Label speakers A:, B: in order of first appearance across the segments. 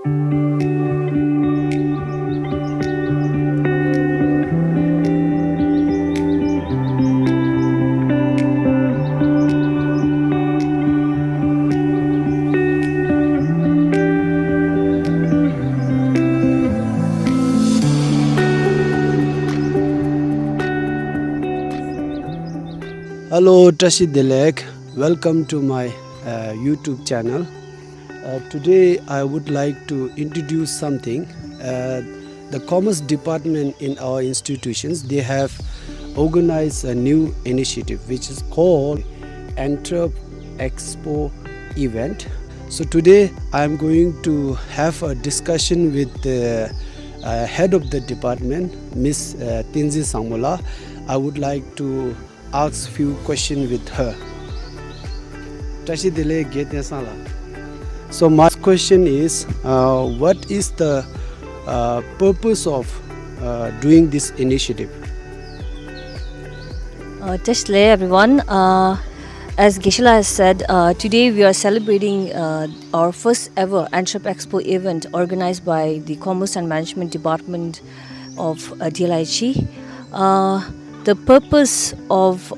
A: Hello, Dlihe. Welcome to my YouTube channel. Today, I would like to introduce something. The Commerce Department in our institutions, they have organized a new initiative which is called Entrep Expo event. So today, I am going to have a discussion with the head of the department, Miss Tenzin. I would like to ask few questions with her. So my question is, what is the purpose of doing this initiative?
B: Dlihe, everyone. As Gisela has said, today we are celebrating our first ever Entrep Expo event organized by the Commerce and Management Department of Dlihe. The purpose of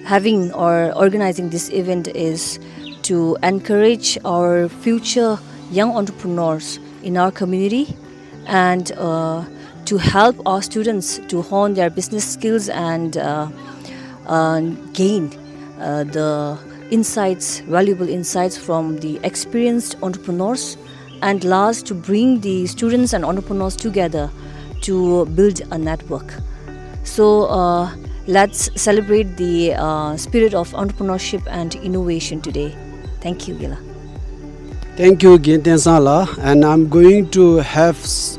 B: having or organizing this event is to encourage our future young entrepreneurs in our community and to help our students to hone their business skills and gain the insights, valuable insights from the experienced entrepreneurs, and last to bring the students and entrepreneurs together to build a network. So let's celebrate the spirit of entrepreneurship and innovation today. Thank you, Gila.
A: Thank you, Tenzin. And I'm going to have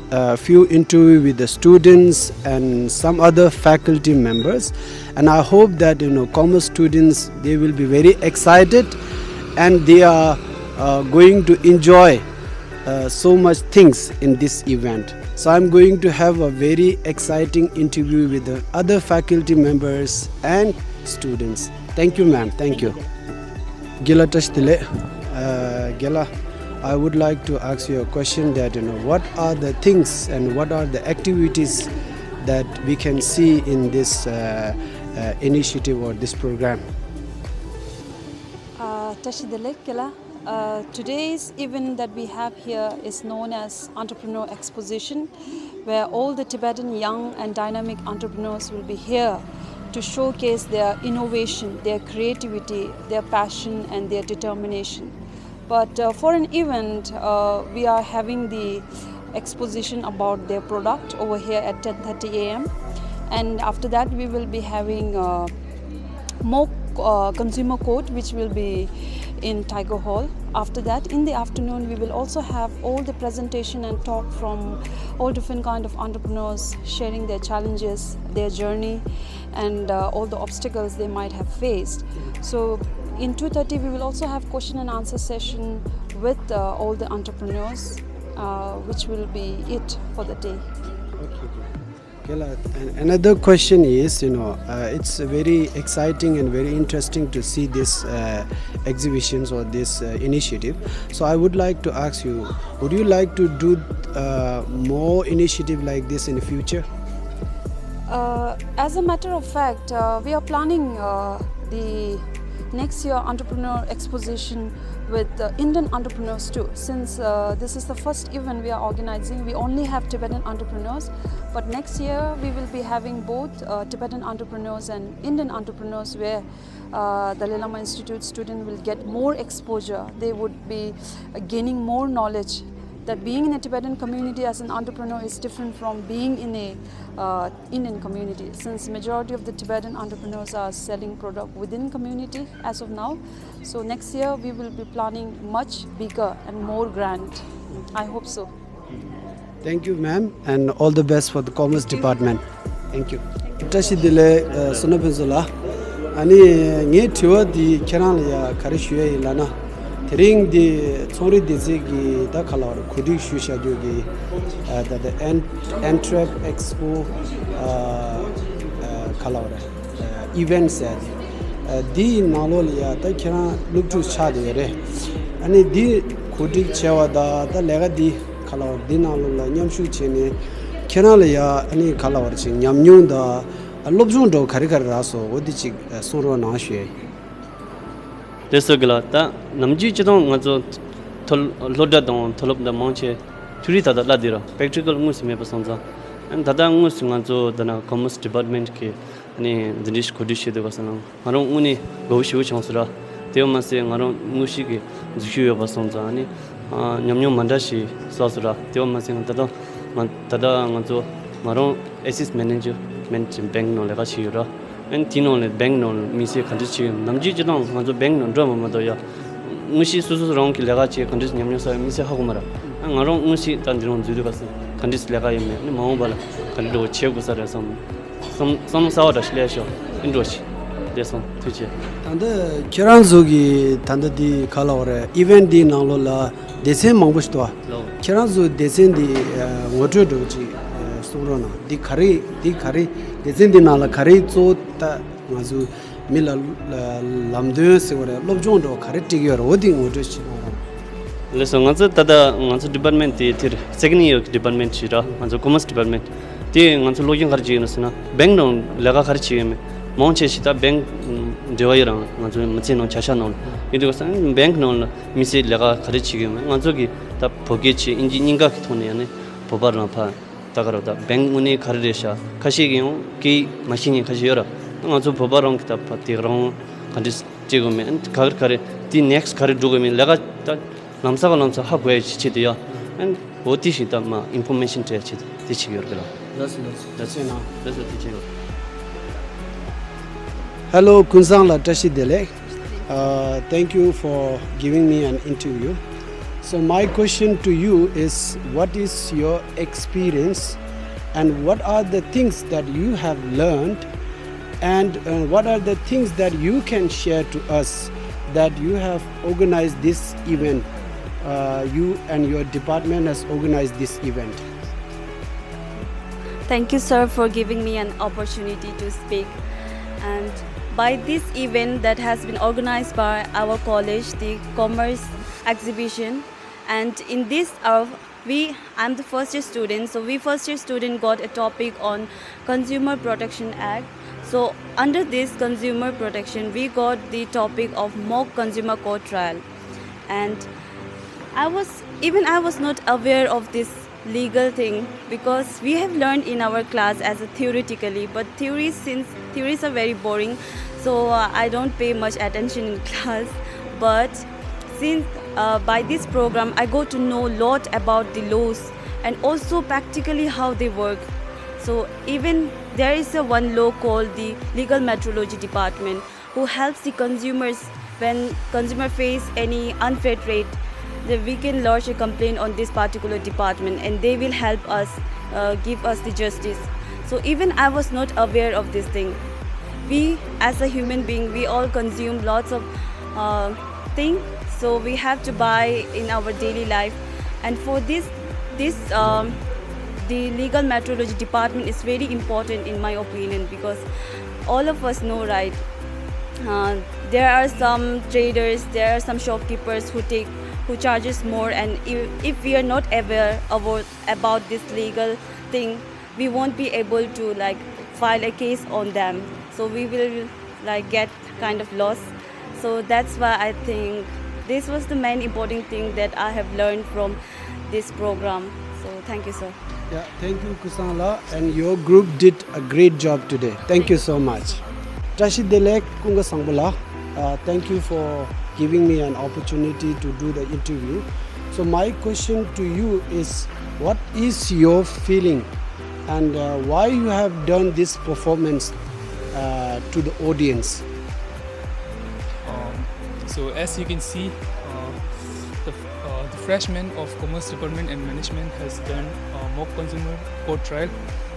A: a few interviews with the students and some other faculty members. And I hope that commerce students, they will be very excited and they are going to enjoy so much things in this event. So I'm going to have a very exciting interview with the other faculty members and students. Thank you, ma'am. Thank you. Gila Dlihe, Gila, I would like to ask you a question that what are the things and what are the activities that we can see in this initiative or this program?
C: Dlihe, Gila. Today's event that we have here is known as Entrepreneur Exposition, where all the Tibetan young and dynamic entrepreneurs will be here to showcase their innovation, their creativity, their passion and their determination. But for an event, we are having the exposition about their product over here at 10:30 a.m. And after that, we will be having more consumer court, which will be in Tiger Hall. After that, in the afternoon, we will also have all the presentation and talk from all different kind of entrepreneurs sharing their challenges, their journey, and all the obstacles they might have faced. So in 2:30, we will also have question and answer session with all the entrepreneurs, which will be it for the day.
A: Okay. Another question is, it's very exciting and very interesting to see this exhibitions or this initiative. So I would like to ask you, would you like to do more initiative like this in the future?
C: As a matter of fact, we are planning the next year entrepreneur exposition with Indian entrepreneurs too. Since this is the first event we are organizing, we only have Tibetan entrepreneurs, but next year we will be having both Tibetan entrepreneurs and Indian entrepreneurs, where the Lama Institute student will get more exposure. They would be gaining more knowledge that being in a Tibetan community as an entrepreneur is different from being in a Indian community, since majority of the Tibetan entrepreneurs are selling product within community as of now. So next year we will be planning much bigger and more grand. I hope so.
A: Thank you, ma'am, and all the best for the Commerce Department. Thank you. Dlihe sunabenzula ani nge thiwa di kerang ya karishue ilana Tering the Tsori Dizigi Dakalor Kudi Shusha Yogi the Entrep Expo Kalora event said Di Nalolia Takana look to Chadere and the Kudik Chewada, the Legadi, Kalor Dinalola, Nyamshu Chene, Kenalaya, any Kalor Ching, Yamyunda, a Lobjundo Karikaraso, Wodichi, Soro Nashe.
D: Desogla, Namji Chidon, Mazo, Lodadon, Tolop the Monche, Turita the Ladira, practical Muslim Sonza, and Tata Muslimanzo, the Commerce Department, any the dish Kudishi de Vasanam. I don't uni go Chancellor, Teoma saying I don't Mushiki, the Shu of Vasonzani, Nyamyo Mandashi, Sasura, Teoma saying Tada, Manzo, Maron, assist manager, mentioned Bank no Legashira. And Tino Bank no Missy Condition, Namji Jidon, Manzo Bank no drama Madoya. Mushi Susu Ronki Legachi, condition Yamusa, Missy Homara. And I don't Mushi Tandiron Zudivas, Condis Lega, Mambala, Candido Chegusara, some sour slasher, Indosh. There's some Twitch.
A: And the Kiranzugi Tandadi Kalore, even the Nalola, the same Mangustua. Kiranzu descendi water doji Surona, the Kari, descendi Nala Kari, so that Mazu Mila Lamdus or Lobjondo, Kariti or Wooding water.
D: Listen, answer Tada department, second year department, Shira, and the commerce department. The answer Logan Harjinasina, Bang down Lega Harchim. Moncheshita bank Deoira, Mazino Chashanon. It was bank non Missy Lega Karichim, Manzogi, the Pogichi, Injinga Toniani, Pobarapa, Tagarota, Bank Muni Karidesha, Kashigio, Key Machine Kashira, Manzo Pobaron, Patiron, and this Jigome, and Karkari, the next Karidugami, Lega Lamsavalonsa, halfway Chidia, and Otishitama information to teaching your girl. That's enough. That's the teaching.
A: Hello, Kunzangla Dlihe. Thank you for giving me an interview. So my question to you is, what is your experience and what are the things that you have learned and what are the things that you can share to us that you have organized this event? You and your department has organized this event.
E: Thank you, sir, for giving me an opportunity to speak. And by this event that has been organized by our college, the Commerce Exhibition, and in this I'm the first year student, so we first year student got a topic on Consumer Protection Act. So under this consumer protection, we got the topic of mock consumer court trial, and I was not aware of this legal thing because we have learned in our class as a theoretically, but since theories are very boring, so I don't pay much attention in class. But since by this program I got to know a lot about the laws and also practically how they work. So even there is one law called the Legal Metrology Department who helps the consumers when consumer face any unfair trade. We can lodge a complaint on this particular department and they will help us, give us the justice. So even I was not aware of this thing. We as a human being, we all consume lots of things, so we have to buy in our daily life. And for this the Legal Metrology Department is very important in my opinion, because all of us know, right, there are some traders, there are some shopkeepers who charges more, and if we are not aware about this legal thing, we won't be able to like file a case on them, so we will like get kind of lost. So that's why I think this was the main important thing that I have learned from this program. So thank you, sir.
A: Yeah, thank you, Kusala, and your group did a great job today. Thank you so much. Dlihe Kunga Sangbala, thank you for giving me an opportunity to do the interview. So my question to you is, what is your feeling and why you have done this performance to the audience?
F: So as you can see, the freshman of Commerce Department and Management has done a mock consumer court trial.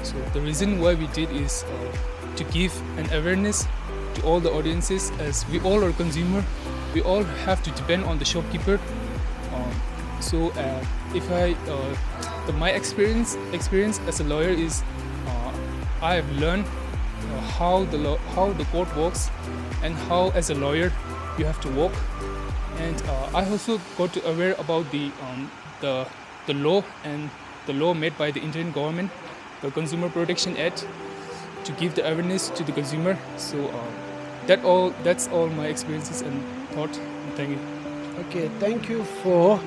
F: So the reason why we did is to give an awareness to all the audiences, as we all are consumer, we all have to depend on the shopkeeper. So if my experience as a lawyer is, I have learned how the court works and how as a lawyer you have to walk. And I also got to aware about the law and the law made by the Indian government, the Consumer Protection Act, to give the awareness to the consumer. So that's all my experiences and thought. Thank you.
A: Okay, thank you for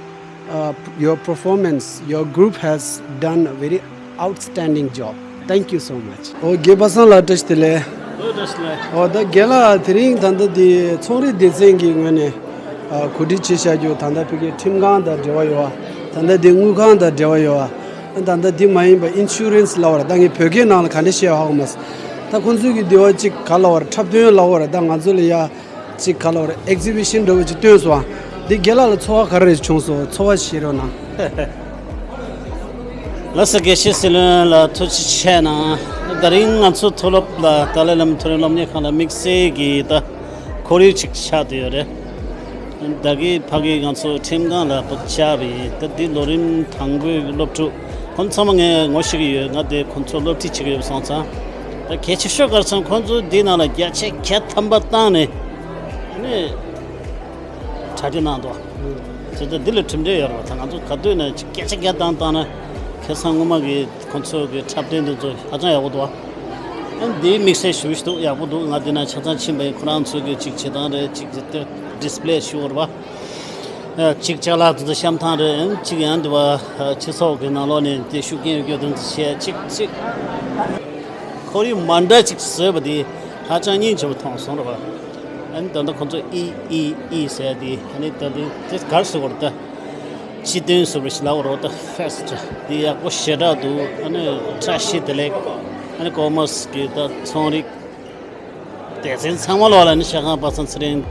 A: your performance. Your group has done a very outstanding job. Thank you so much. Oh, give us a lot of delay. Oh, the gala thing tanda di sorry desengi ngene kudi chisha jo tanda pike timgang da dewa yo tanda di ngugang da dewa yo tanda di mai ba insurance lawar dangi pyoge nang khane she ha mas ta kunzu gi dewa chi kalawar thapde lawar da ngazul ya chi kalawar exhibition do chi tyo so di gala la chowa khare chungso chowa shiro na
G: Lasa geshi Celon la tuchi chena daring ansu tholop la talalam tholam ne khana mixe gi ta khori chik cha de re dagi phagi gansu timga la pcha bi ta di lorin thangbu loptu konsamange ngoshigi nga de control lop ti chigi sansa ta kechi sho garsan konzu dina la gyache kya thamba ta ne chadina do so the dil timde yor ta nga kaddu ne kechi kya ta na 계상음악이 콘서트 탑된도 하자 야고도 네 믹스 쇼스도 야고도 나디나 차자 침배 프랑스게 직체단에 직제 디스플레이 쇼르바 직자라도 샴탄데 직안도와 치소게 나로네 대슈게 교든 직 거리 만다 직서버디 하자니 좀 통성로바 안던도 콘서 이 세디 아니 더디 갈수 거다 Chidin service law the fest the Akoshada do and trashy the lake and commerce get the Sonic. There's in Samola and Shaka Basan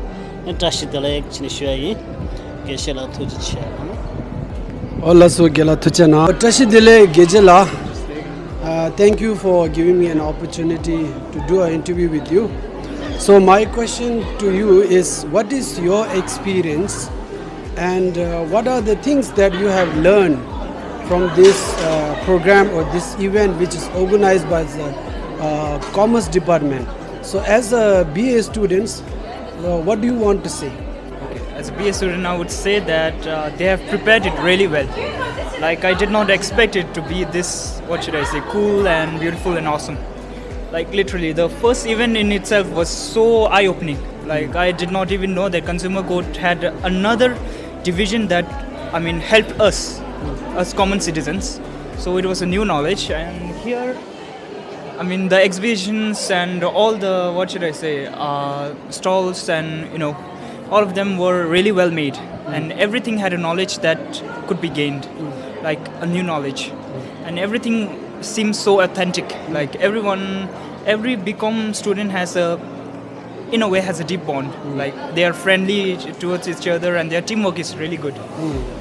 G: and trashy the lake Chinishui Geshela to the chair.
A: Ola so gela tuchana trashi dile gejela. Thank you for giving me an opportunity to do an interview with you. So my question to you is, what is your experience and what are the things that you have learned from this program or this event which is organized by the Commerce Department? So as a BA students, what do you want to say?
H: Okay. As a BA student, I would say that they have prepared it really well. Like, I did not expect it to be this, what should I say, cool and beautiful and awesome. Like, literally, the first event in itself was so eye-opening. Like, I did not even know that Consumer Court had another division that, helped us common citizens. So it was a new knowledge. And here, the exhibitions and all the, what should I say, stalls and, all of them were really well made. And everything had a knowledge that could be gained, like a new knowledge. And everything seems so authentic. Like every BCom student has a deep bond. Like they are friendly towards each other and their teamwork is really good.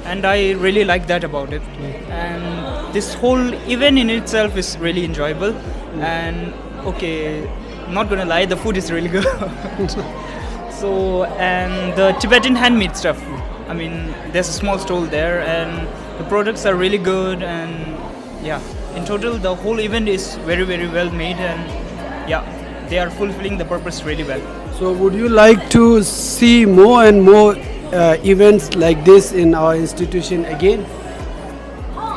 H: And I really like that about it. And this whole event in itself is really enjoyable. And okay, not gonna lie, the food is really good. So, and the Tibetan handmade stuff. There's a small stall there and the products are really good. And yeah, in total, the whole event is very, very well made. And yeah, they are fulfilling the purpose really well.
A: So would you like to see more and more events like this in our institution again?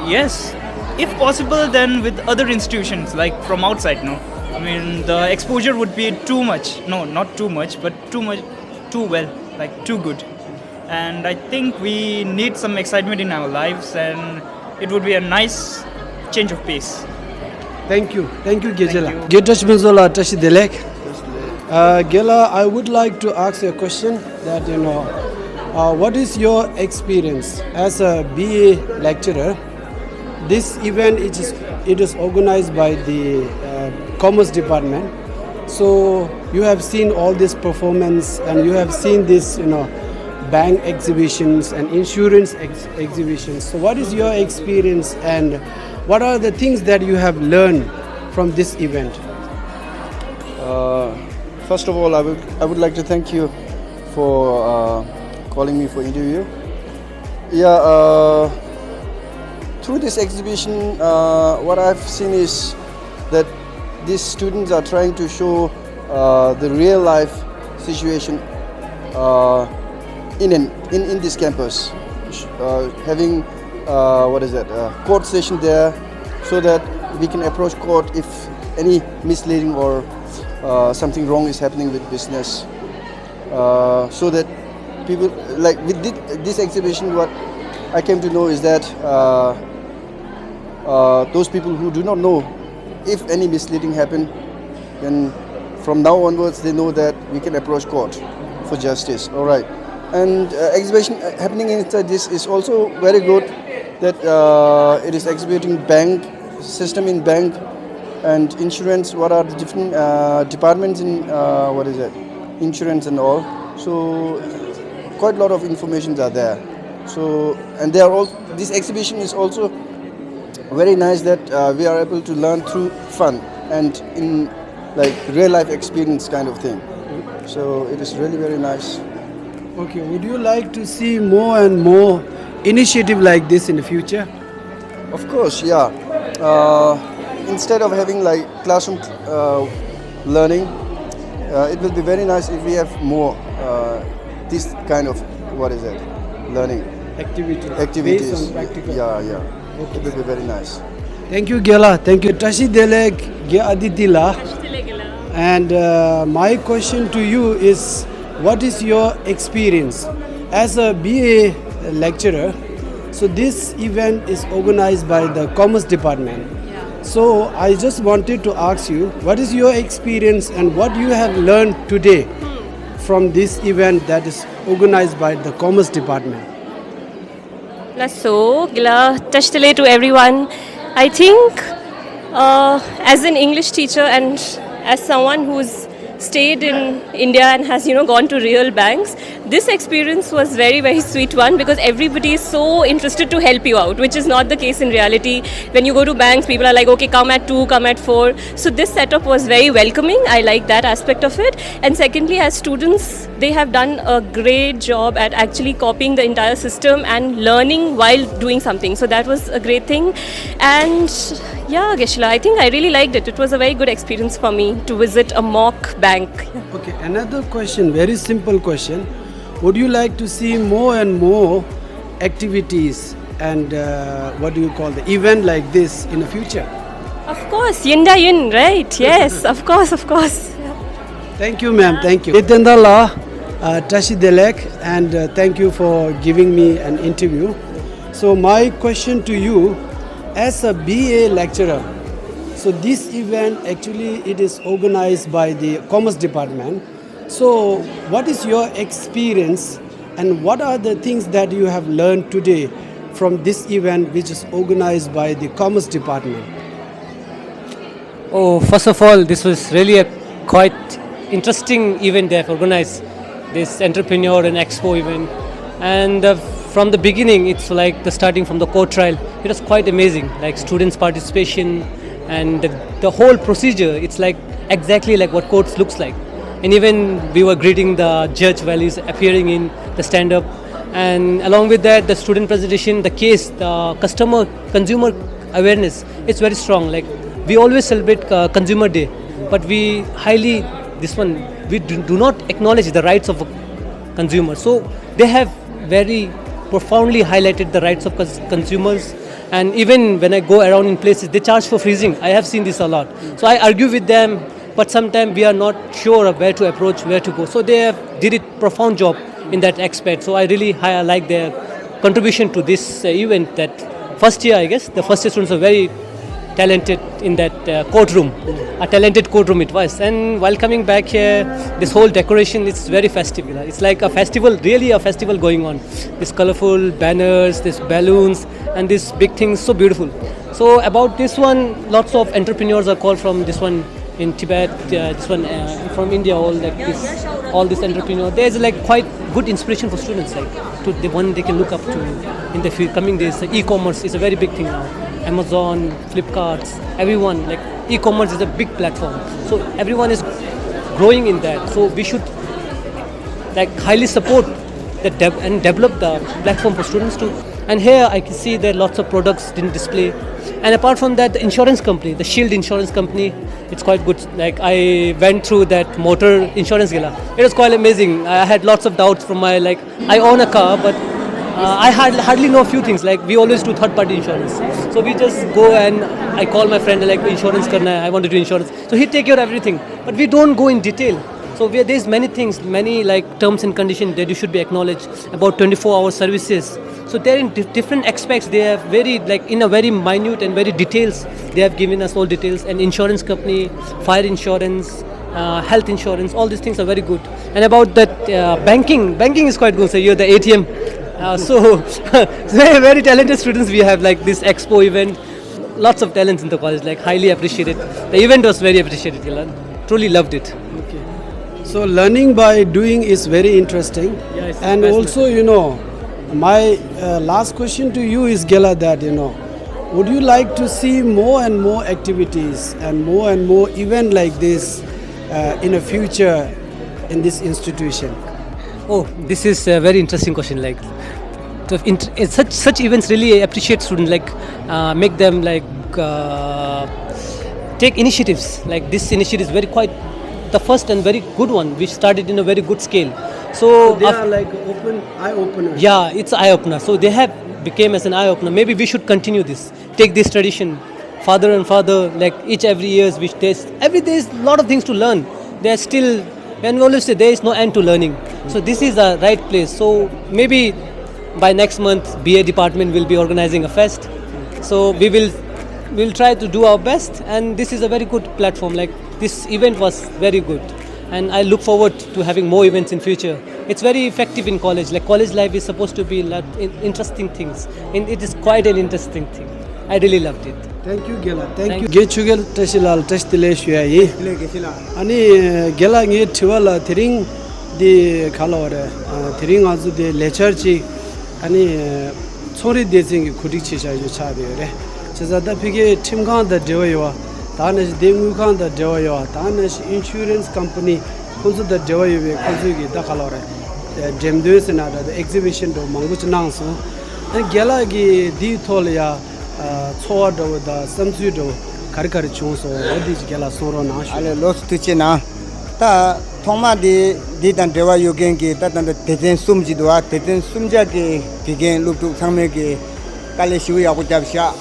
H: Yes, if possible, then with other institutions like from outside. No, the exposure would be too much. No, not too much, but too well, like too good. And I think we need some excitement in our lives, and it would be a nice change of pace.
A: Thank you, Gejela. Getash Benzola Tashi Delek. Gela, I would like to ask you a question that what is your experience as a BA lecturer? This event it is organized by the Commerce Department. So you have seen all this performance and you have seen this bank exhibitions and insurance exhibitions. So what is your experience and what are the things that you have learned from this event?
I: First of all, I would like to thank you for calling me for interview. Yeah, through this exhibition, what I've seen is that these students are trying to show the real life situation in this campus, having court session there, so that we can approach court if any misleading or something wrong is happening with business. So that people, like with this exhibition, what I came to know is that those people who do not know if any misleading happen, then from now onwards they know that we can approach court for justice. All right, and exhibition happening inside this is also very good. That it is exhibiting bank system in bank and insurance. What are the different departments in insurance and all. So quite a lot of informations are there. So, and they are all. This exhibition is also very nice that we are able to learn through fun and in like real life experience kind of thing. So it is really very nice.
A: Okay, would you like to see more and more initiative like this in the future?
I: Of course, yeah. Instead of having like classroom learning, it will be very nice if we have more this kind of learning activities
A: based on practical.
I: Yeah. Okay. It will be very nice.
A: Thank you, Gela. Thank you, Dlihe Aditila. And my question to you is, what is your experience as a BA lecturer? So this event is organized by the Commerce Department. So I just wanted to ask you, what is your experience and what you have learned today from this event that is organized by the Commerce Department?
J: So, Gila, Tashtale to everyone. I think as an English teacher and as someone who's stayed in India and has gone to real banks, this experience was very, very sweet one, because everybody is so interested to help you out, which is not the case in reality. When you go to banks, people are like, okay, come at 2, come at 4. So this setup was very welcoming. I like that aspect of it. And secondly, as students, they have done a great job at actually copying the entire system and learning while doing something. So that was a great thing. And yeah, Geshila, I think I really liked it. It was a very good experience for me to visit a mock bank.
A: Okay, another question, very simple question. Would you like to see more and more activities and the event like this in the future?
J: Of course, Yinda Yin, right? Yes, of course.
A: Thank you, ma'am. Thank you. Itendala, Tashi Delek, and thank you for giving me an interview. So my question to you, as a BA lecturer, so this event actually it is organized by the Commerce Department. So what is your experience and what are the things that you have learned today from this event which is organized by the Commerce Department?
K: Oh, first of all, this was really a quite interesting event they have organized, this entrepreneur and expo event. And from the beginning, it's like the starting from the court trial. It was quite amazing, like students' participation and the whole procedure. It's like exactly like what courts looks like. And even we were greeting the judge while he's appearing in the stand-up. And along with that, the student presentation, the case, the consumer awareness, it's very strong. Like we always celebrate Consumer Day, but we do not acknowledge the rights of a consumer. So they have very profoundly highlighted the rights of consumers. And even when I go around in places, they charge for freezing. I have seen this a lot. So I argue with them, but sometimes we are not sure of where to approach, where to go. So they did a profound job in that aspect. So I really like their contribution to this event. That first year, I guess, the first year students are very talented in that courtroom. A talented courtroom it was. And while coming back here, this whole decoration is very festive. It's like a festival, really a festival going on. These colorful banners, these balloons, and these big things, so beautiful. So about this one, lots of entrepreneurs are called from this one in Tibet, this one from India, all this entrepreneur. There's like quite good inspiration for students, like to the one they can look up to in the coming days. E-commerce is a very big thing now. Amazon, Flipkarts, everyone, like e-commerce is a big platform. So everyone is growing in that. So we should like highly support and develop the platform for students to And here I can see there are lots of products in display. And apart from that, the insurance company, the Shield insurance company, it's quite good. Like I went through that motor insurance gala. It was quite amazing. I had lots of doubts from my, like, I own a car, but I hardly know a few things. Like we always do third-party insurance. So we just go and I call my friend like insurance karna hai, I want to do insurance. So he take care of everything. But we don't go in detail. So there's many things, many like terms and conditions that you should be acknowledged about 24-hour services. So they're in different aspects. They have very like in a very minute and very details. They have given us all details. And insurance company, fire insurance, health insurance, all these things are very good. And about that banking is quite good. So you're the ATM. So very, very talented students we have, like this Expo event. Lots of talents in the college, like highly appreciated. The event was very appreciated. Truly loved it.
A: Okay. So learning by doing is very interesting.
K: Yes,
A: and also, my last question to you is, Gela, that, would you like to see more and more activities and more event like this in the future in this institution?
K: Oh, this is a very interesting question. Like, such events really appreciate students. Like, make them like take initiatives. Like this initiative is very quite the first and very good one, which started in a very good scale. So
A: they are like open eye openers.
K: Yeah, it's eye opener. So they have became as an eye opener. Maybe we should continue this. Take this tradition, farther and farther. Like every years, which there's a lot of things to learn. There's still. And we always say there is no end to learning. So this is the right place. So maybe by next month, BA department will be organizing a fest. So we'll try to do our best. And this is a very good platform. Like this event was very good. And I look forward to having more events in future. It's very effective in college. Like college life is supposed to be interesting things. And it is quite an interesting thing. I really loved it.
A: Thank you, Gela. Thank you. Gechugel tashilal tashtile shuyayi. Ani Gela nge tiwala thiring di khalaware. Thiring azu di lecharchi ani chori dezingi khudik chisha yu chabe. Chazada pige timgang da dewayo. Tanash dengugang da dewayo. Tanash insurance company khunzu da dewayo be khunzu gi da khalaware. Demdwe senada the exhibition do manguch nangso. Ani Gela gi di tholya choa do da samsu do kar chungso odi Gela soro na shu
L: ale los tuchina ta thoma di dan dewa yogen ki ta dan teten sumji do teten sumja ki bigen luptu thangme ki kale shiu ya ko japsha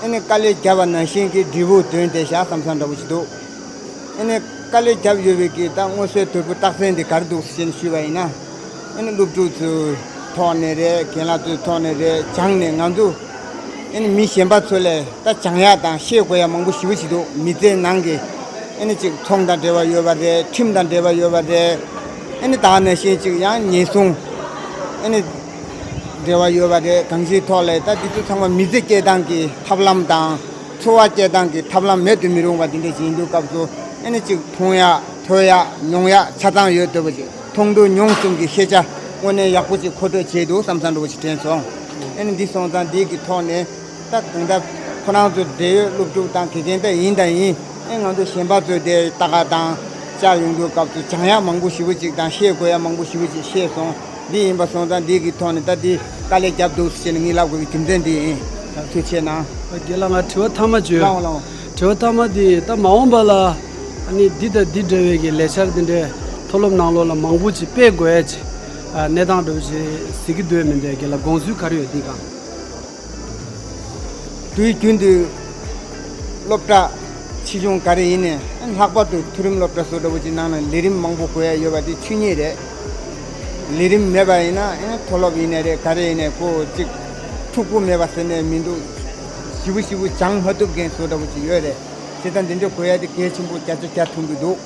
L: ene kale java na shin ki dibu tente sha samsan do do ene kale jav yobe ki ta ngose to ta sen de kar do sin shiwa ina ene luptu thone re kela tu thone re changne ngandu ene mi shenpa tsole ta changya ta she goya mangbu shibu chido mite nange ene chik thongda dewa yoba de timda dewa yoba de ene ta na she chik yang nyesung ene dewa yoba de gangsi thole ta ditu thangwa mite ke dangi tablam dang chowa ke dangi tablam me du mirung ba dinde jindu kapso ene chik thongya thoya nyongya chadang yo de boji thongdo nyong ki heja one yakbuji khodo jedo samsan do chi tensong ene di song dan di ki thone ta tunda khona zo de lu tu ta ki gen de yin dan yin en ngam do shen ba zo de ta ga dan ja yung do ka tu chang ya mang bu shi bu ji dan xie go ya mang bu shi bu ji xie song di yin ba song dan di ki thone ta di ka le jab do shen ngi la go kim den di tu che na
A: Gela ma thwa thama ju thwa thama di ta maung bala ani di de ge lechar din de tholom nang lo la mangbu chi pe go ya chi nedang do ji sigi de men de Gela gongsu karyo di ka
L: tui jundu lopta chijung kare ine an hakba tu thurim lopta so do ji nana lirim mangbu ko ya yoba di chunye re lirim meba ina ina tholob ine re kare ine ko chik thuku meba sene mindu shibu chang hatup gen so do ji yore setan dinjo ko ya di ke chimbu cha cha thundu do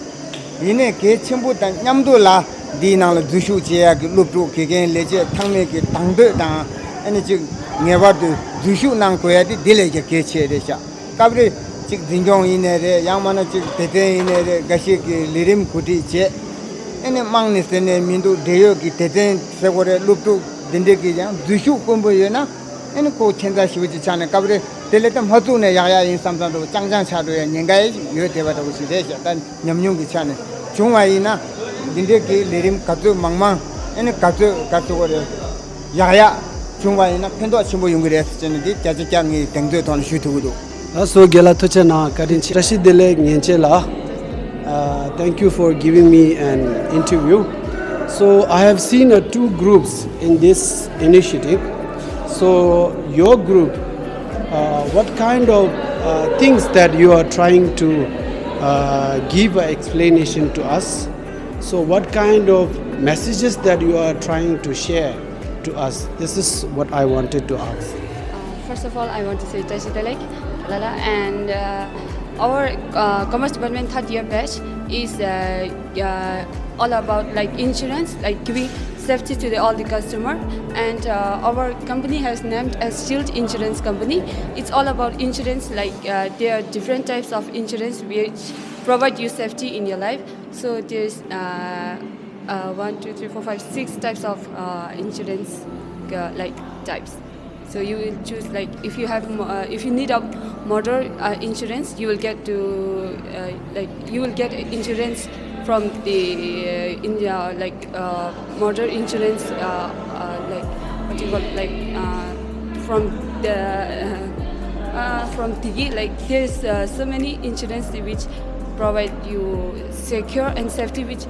L: ine ke chimbu ta nyamdo la di nang la jushu che ya loptu ke gen leje thangme ke tangde da ane chik ngeba du jushu nang ko ya di dile ke che de sha kabre chik dingjong ine re yang mana chik tete ine re gashi ki lirim kuti che ene mang ni sene mindu deyo ki tete se gore luptu dinde ki jang jushu kombo ye na ene ko chenza shibuji chane kabre dile tam hatu ne ya in samsam do changchang cha do ya nyengai yo de ba do si de sha dan nyamnyung ki chane chungwa ina dinde ki lirim katu mangmang ene katu gore ya 중간이나 편도 친구 용기를 했었는데 자주장이 등도 돈 슈트고도
A: So gela tochana karin Tashi Dlihe ngenchela. Thank you for giving me an interview. So I have seen two groups in this initiative. So your group, what kind of things that you are trying to give an explanation to us? So what kind of messages that you are trying to share to us? This is what I wanted to ask.
M: First of all, I want to say Tashi Dlihe, Lala, and our Commerce Department third year batch is all about like insurance, like giving safety to all the customer. And our company has named as Shield Insurance Company. It's all about insurance. Like there are different types of insurance which provide you safety in your life. So there's 1, 2, 3, 4, 5, 6 types of insurance like types. So you will choose like if you have if you need a motor insurance, you will get to you will get insurance from the India motor insurance like what do you call from Dlihe. Like there's so many insurance which provide you secure and safety, which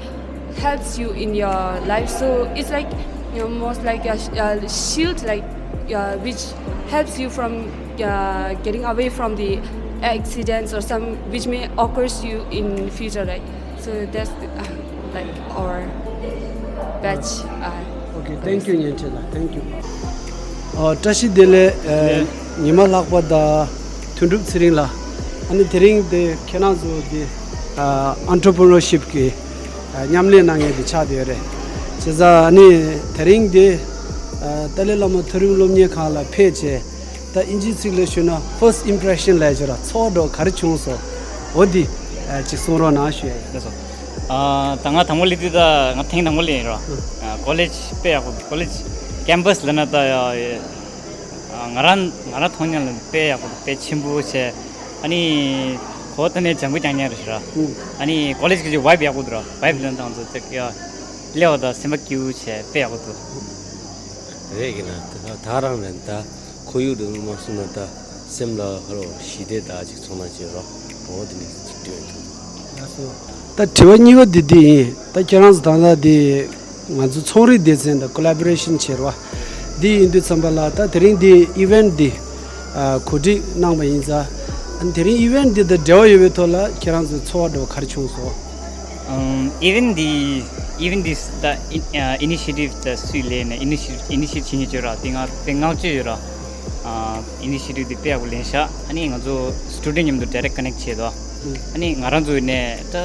M: helps you in your life. So it's like most like a shield, like which helps you from getting away from the accidents or some which may occurs you in future, right? So that's like our batch.
A: Okay, thank you, Nyanchela. Thank you. Tashi Dlihe nima lakwa da thunduk siring la. Ani thiring de kenazo de entrepreneurship ki nyamle nange de cha de re. Cheza ani thiring de Dalai Lama thiring lomye khala pheche ta inji selection first impression la jara chodo kharichung so odi chisoro na shwe.
N: Tanga thamoli da ngatheng thamoli ro college pe college campus lana ta ngara thonyal pe pe chimbu che ani khotane jambu janya ra ani college ki vibe ya kudra vibe lan ta so tek ya leo da semakyu che pe ya kudu
O: regina tarang ren ta koyu de mo suna ta semla haro shide da ji sona je ro odini chityo
A: ta tiwani go didi ta chans dana di ngazu chori de zen da collaboration cherwa di indu sambala ta tering di event di khodi nang ba inza and tering event di the dewa yetola chans cho do kharchung so
N: even this the initiative the Celon initiative chinjura tinga pengau chira initiative di pe agulensha ani ngazo student yam do direct connect che do ani ngaranju ne ta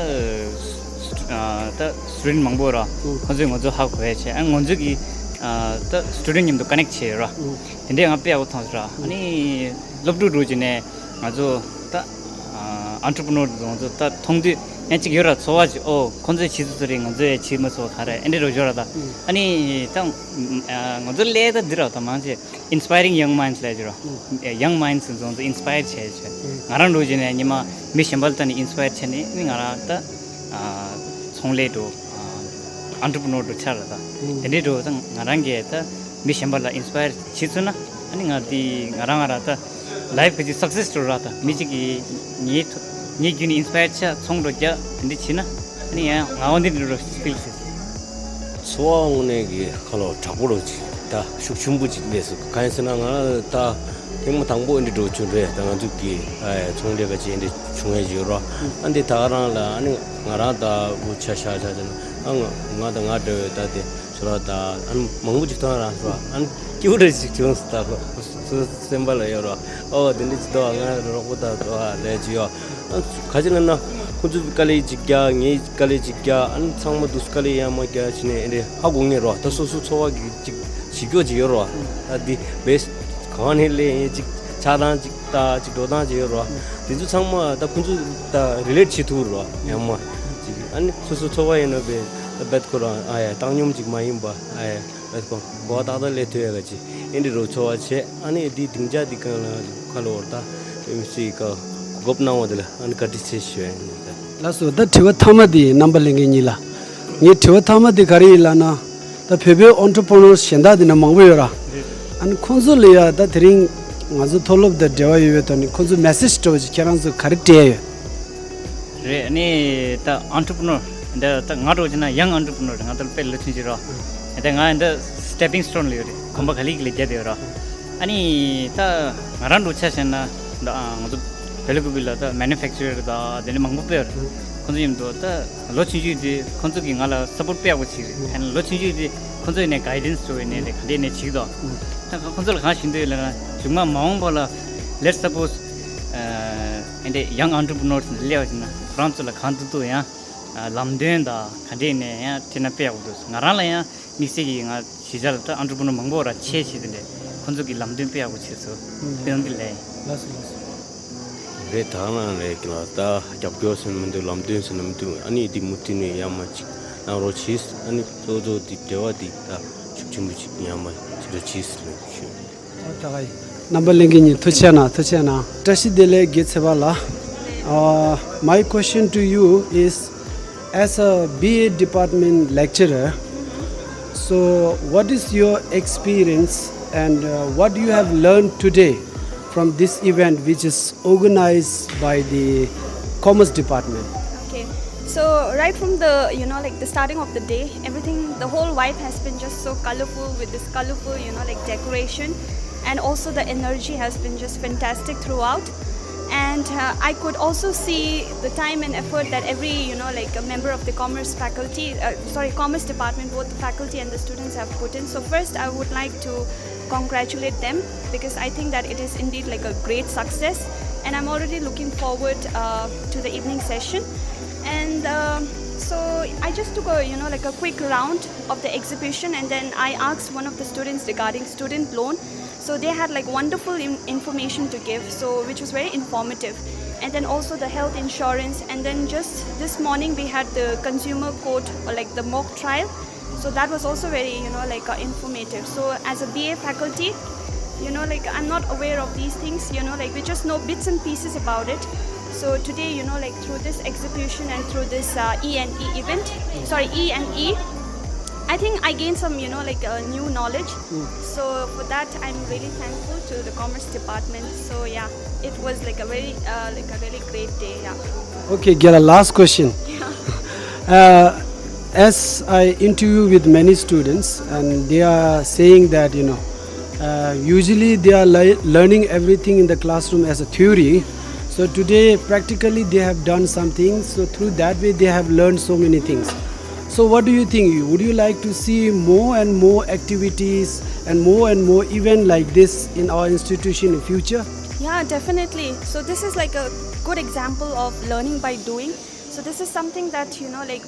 N: student mangbora ngazo ha ko che ang ngonju gi ta student yam do connect che ra inde nga pe agu thosra ani lobdu ro jine ngazo ta entrepreneur do ta thongdi 엔치 여러 소화지 건재 지수들이 건재 지면서 가래 엔데로 저러다 아니 당 건재 레다 들어다 만지 inspiring young minds 라지로 young minds 좀 inspire 체체 나랑 로지네 니마 미션 발탄이 inspire 체네 니가라다 총레도 entrepreneur도 차라다 엔데로 당 나랑게다 미션 발라 inspire 치스나 아니 나디 나랑아라다 life is success story라다 미지기 니 균이 inspire 차 총로자 근데 지나 아니야 나온디로 스킬스
O: 소왕내기 컬러 잡으러지 다 숙충부지 내서 간선나가 다 백모 당보 인도 준래 당한두기 총례가 지인데 중요해지로 안데 다라라 아니 나라다 우차샤자는 나다 나도 다데 저라다 안 망부지도라 안 키우르지 정스타고 셈발이요로 딘디도 안가로보다 더 레지요 가지는나 kunju kali jigya ngi kali jigya an sangma duskali ya ma kya chine ende hagunge ro ta su chowa gi jigyo ji ro adi best khan hele ji chadan ji ta ji dodan ji ro diju sangma ta kunju ta relate chi tu ro yamma ji an su chowa ene be bet ko aya tangyum ji ma yim ba aya bet ko bo ta da le tu ya ji ende ro chowa che ani di dingja di kalo ta mc ka gopna model an katishe
A: laso da thiwa thamadi number lengi nila ngi thiwa thamadi kari lana ta phebe entrepreneur shenda dina mangwe ra And khonzo leya da thring ngazu tholop da dewa yewe tani khonzo message to keran zo correct ye
N: re ani ta entrepreneur the ta ngaro jina young entrepreneur nga tal pel luthin jiro eta nga the stepping stone le khomba khali le jade ro ani ta ngaran rucha sena da ngadu pelgu bila ta manufacturer da dene mangbu per khonzo yim do ta lochin ji de khonzo ki ngala support pe aguchi and lochin ji de khonzo ne guidance to ne le khade ne chi do ta khonzo la shin de la juma maung bola let's suppose and young entrepreneurs le na france la khan tu ya lamden da khade ne ya tina pe agu ngara la ya mixi gi nga chijal ta entrepreneur mangbo ra che chi de khonzo ki lamden pe agu chi so peon di le
O: re thana le kila ta japyo sen mundu lamden sen mundu ani di mutine yamachi na ro chis ani to do di dewa di ta chukchumuchi yama chiro chis le chu
A: tagai number lingi ni thuchana tashi dele getsebala my question to you is as a BA department lecturer, so what is your experience and what you have learned today from this event which is organized by the Commerce Department?
P: Okay, so right from the the starting of the day, everything, the whole vibe has been just so colorful with this colorful decoration, and also the energy has been just fantastic throughout. And I could also see the time and effort that every a member of the commerce department, both the faculty and the students have put in. So first I would like to congratulate them, because I think that it is indeed like a great success, and I'm already looking forward to the evening session. And so I just took a quick round of the exhibition, and then I asked one of the students regarding student loan. So they had wonderful information to give, so which was very informative. And then also the health insurance, and then just this morning we had the consumer court, or the mock trial. So that was also very informative. So as a BA faculty, I'm not aware of these things, we just know bits and pieces about it. So today, through this exhibition and through this E&E event, E&E, I think I gained some, new knowledge. So for that, I'm really thankful to the Commerce Department. So yeah, it was a very, a really great day. Yeah.
A: Okay, get a last question. As I interview with many students, and they are saying that usually they are learning everything in the classroom as a theory. So today, practically, they have done something. So through that way, they have learned so many things. So what do you think? Would you like to see more and more activities and more events like this in our institution in future?
P: Yeah, definitely. So this is a good example of learning by doing. So this is something that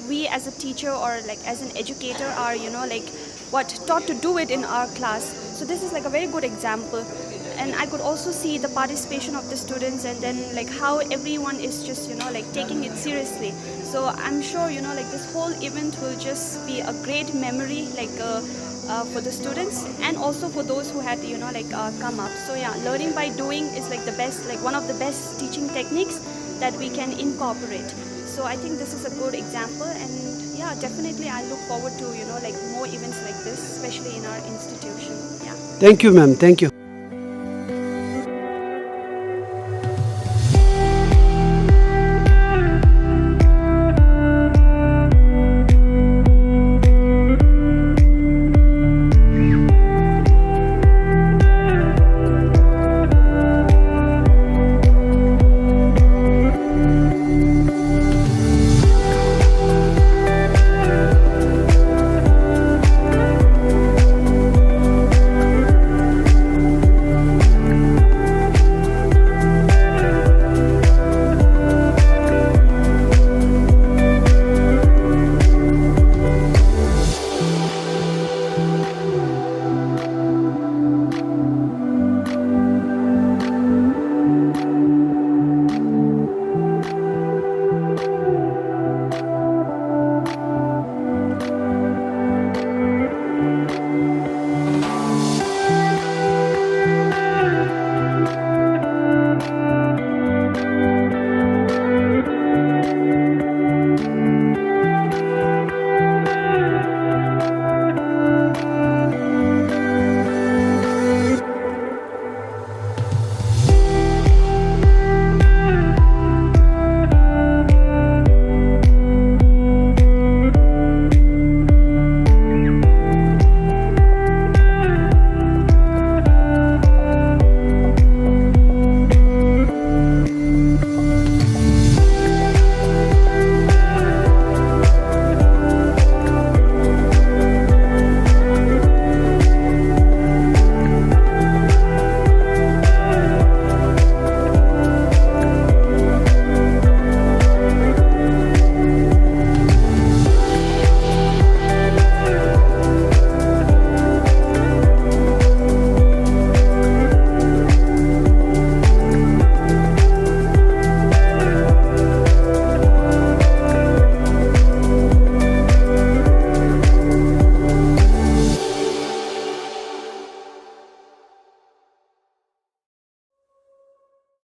P: we as a teacher or as an educator are taught to do it in our class. So this is a very good example. And I could also see the participation of the students, and then how everyone is just taking it seriously. So I'm sure this whole event will just be a great memory for the students, and also for those who had come up. So yeah, learning by doing is the best, one of the best teaching techniques that we can incorporate. So I think this is a good example, and yeah, definitely I look forward to more events like this, especially in our institution. Yeah.
A: Thank you, ma'am. Thank you.